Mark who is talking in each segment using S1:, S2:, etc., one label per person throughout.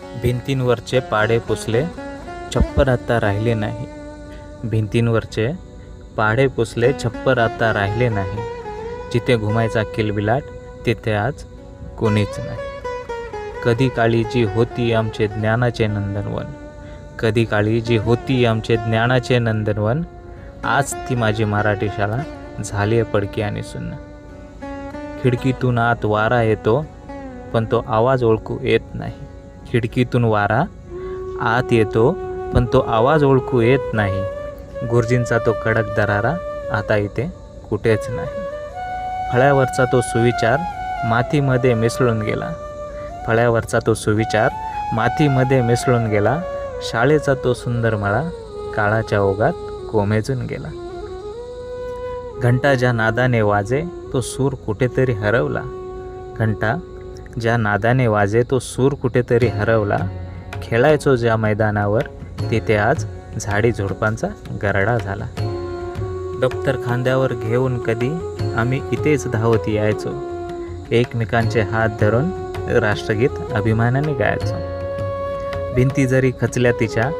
S1: भिंतींवरचे पाढे पुसले, छप्पर आता राहिले नाही. भिंतींवरचे पाढे पुसले, छप्पर आता राहिले नाही. जिथे घुमायचा किलबिलाट तिथे आज कोणीच नाही. कधी काळी जी होती आमचे ज्ञानाचे नंदनवन, कधी काळी जी होती आमचे ज्ञानाचे नंदनवन, आज ती माझी मराठी शाळा झाली आहे पडकी आणि सुन्न. खिडकीतून आत वारा येतो पण तो आवाज ओळखू येत नाही. खिडकीतून वारा आत येतो पण तो आवाज ओळखू येत नाही. गुरुजींचा तो कडक दरारा आता इथे कुठेच नाही. फळ्यावरचा तो सुविचार मातीमध्ये मिसळून गेला. फळ्यावरचा तो सुविचार मातीमध्ये मिसळून गेला. शाळेचा तो सुंदर मळा काळाच्या ओघात कोमेजून गेला. घंटा ज्या नादाने वाजे तो सूर कुठेतरी हरवला. घंटा ज्या नादाने वाजे तो सूर कुठेतरी हरवला. खेळायचो ज्या मैदानावर तिथे आज झाडी झुडपांचा गरडा झाला. दप्तर खांद्यावर घेऊन कधी आम्ही इथेच धावत यायचो. एकमेकांचे हात धरून राष्ट्रगीत अभिमानाने गायचो. भिंती जरी खचल्या तिच्या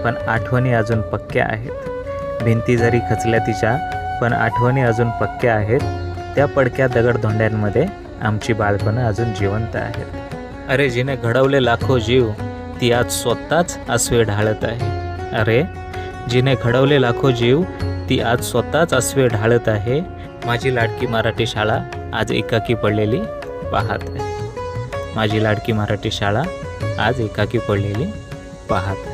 S1: पण आठवणी अजून पक्क्या आहेत. भिंती जरी खचल्या तिच्या पण आठवणी अजून पक्क्या आहेत. त्या पडक्या दगडधोंड्यांमध्ये आमची बाळपणं अजून जिवंत आहेत. अरे जिने घडवले लाखो जीव ती आज स्वतःच आसवे ढाळत आहे. अरे जिने घडवले लाखो जीव ती आज स्वतःच आसवे ढाळत आहे. माझी लाडकी मराठी शाळा आज एकाकी पडलेली पाहत आहे. माझी लाडकी मराठी शाळा आज एकाकी पडलेली पाहत आहे.